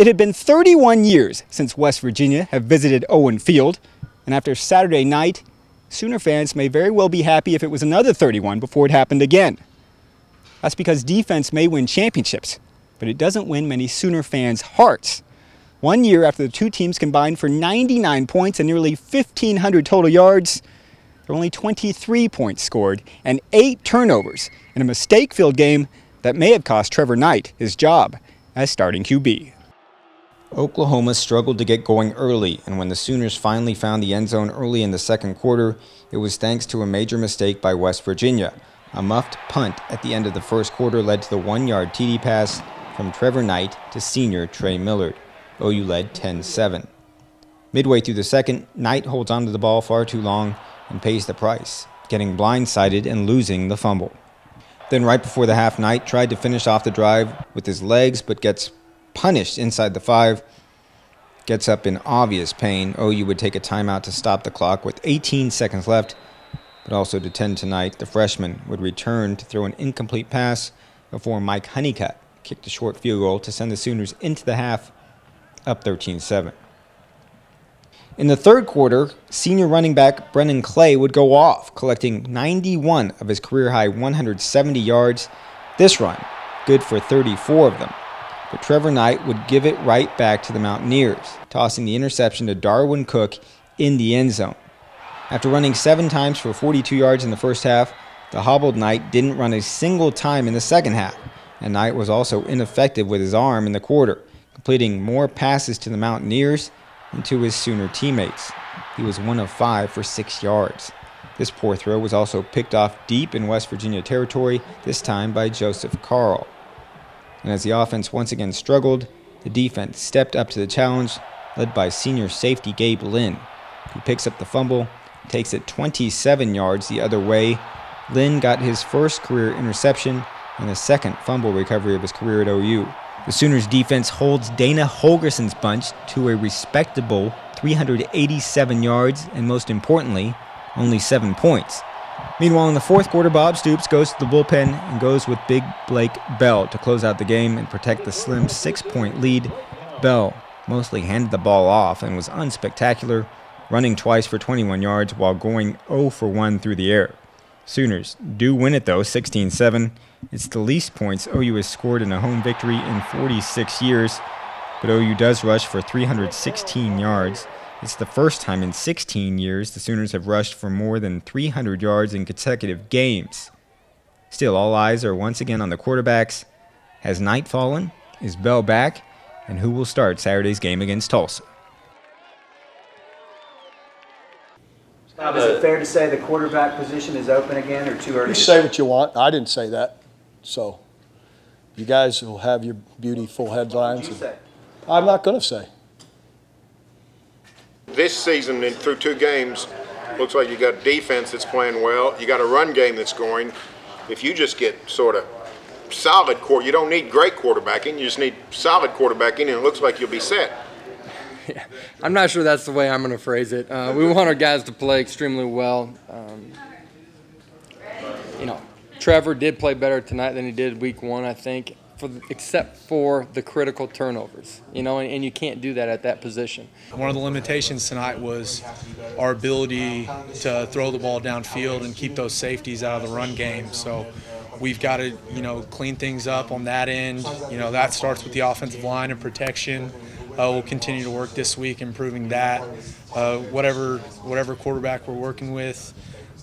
It had been 31 years since West Virginia have visited Owen Field, and after Saturday night, Sooner fans may very well be happy if it was another 31 before it happened again. That's because defense may win championships, but it doesn't win many Sooner fans' hearts. 1 year after the two teams combined for 99 points and nearly 1,500 total yards, there were only 23 points scored and 8 turnovers in a mistake-filled game that may have cost Trevor Knight his job as starting QB. Oklahoma struggled to get going early, and when the Sooners finally found the end zone early in the second quarter, it was thanks to a major mistake by West Virginia. A muffed punt at the end of the first quarter led to the 1-yard TD pass from Trevor Knight to senior Trey Millard. OU led 10-7. Midway through the second, Knight holds onto the ball far too long and pays the price, getting blindsided and losing the fumble. Then right before the half, Knight tried to finish off the drive with his legs but gets punished inside the 5, gets up in obvious pain. OU would take a timeout to stop the clock with 18 seconds left, but also to tend to Knight, the freshman would return to throw an incomplete pass before Mike Honeycutt kicked a short field goal to send the Sooners into the half, up 13-7. In the third quarter, senior running back Brennan Clay would go off, collecting 91 of his career-high 170 yards. This run, good for 34 of them. But Trevor Knight would give it right back to the Mountaineers, tossing the interception to Darwin Cook in the end zone. After running 7 times for 42 yards in the first half, the hobbled Knight didn't run a single time in the second half, and Knight was also ineffective with his arm in the quarter, completing more passes to the Mountaineers than to his Sooner teammates. He was 1 of 5 for 6 yards. This poor throw was also picked off deep in West Virginia territory, this time by Joseph Carl. And as the offense once again struggled, the defense stepped up to the challenge, led by senior safety Gabe Lynn, who picks up the fumble, takes it 27 yards the other way. Lynn got his first career interception and the second fumble recovery of his career at OU. The Sooners defense holds Dana Holgerson's bunch to a respectable 387 yards and, most importantly, only 7 points. Meanwhile, in the fourth quarter, Bob Stoops goes to the bullpen and goes with Big Blake Bell to close out the game and protect the slim 6-point lead. Bell mostly handed the ball off and was unspectacular, running twice for 21 yards while going 0 for 1 through the air. Sooners do win it, though, 16-7. It's the least points OU has scored in a home victory in 46 years, but OU does rush for 316 yards. It's the first time in 16 years the Sooners have rushed for more than 300 yards in consecutive games. Still, all eyes are once again on the quarterbacks. Has Knight fallen? Is Bell back? And who will start Saturday's game against Tulsa? Is it fair to say the quarterback position is open again, or too early? You say what you want. I didn't say that. So you guys will have your beautiful headlines. What did you say? I'm not going to say. This season, through 2 games, looks like you got defense that's playing well. You got a run game that's going. If you just get sort of solid you don't need great quarterbacking. You just need solid quarterbacking, and it looks like you'll be set. Yeah, I'm not sure that's the way I'm going to phrase it. We want our guys to play extremely well. Trevor did play better tonight than he did week 1, I think, except for the critical turnovers, and you can't do that at that position. One of the limitations tonight was our ability to throw the ball downfield and keep those safeties out of the run game. So we've got to, clean things up on that end. That starts with the offensive line and protection. We'll continue to work this week improving that. Whatever quarterback we're working with,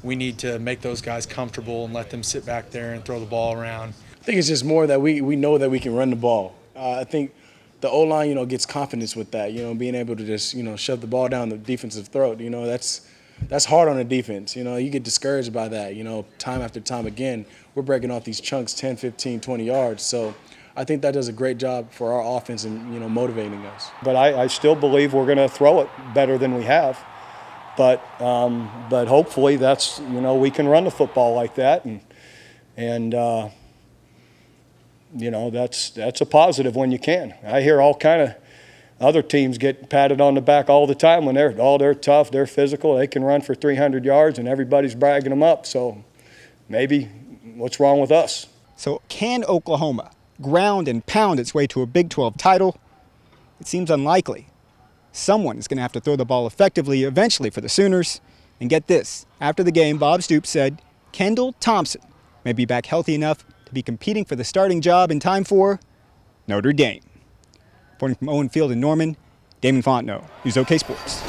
we need to make those guys comfortable and let them sit back there and throw the ball around. I think it's just more that we know that we can run the ball. I think the O-line, gets confidence with that, being able to just, shove the ball down the defensive throat. That's hard on a defense. You get discouraged by that, time after time again. We're breaking off these chunks 10, 15, 20 yards. So I think that does a great job for our offense and, motivating us. But I still believe we're going to throw it better than we have. But hopefully that's, we can run the football like that. And that's a positive when you can. I hear all kind of other teams get patted on the back all the time when they're tough, they're physical, they can run for 300 yards and everybody's bragging them up. So maybe what's wrong with us? So can Oklahoma ground and pound its way to a Big 12 title? it seems unlikely. Someone is going to have to throw the ball effectively eventually for the Sooners. And get this, after the game, Bob Stoops said Kendall Thompson may be back healthy enough to be competing for the starting job in time for Notre Dame. Reporting from Owen Field in Norman, Damon Fontenot, News OK Sports.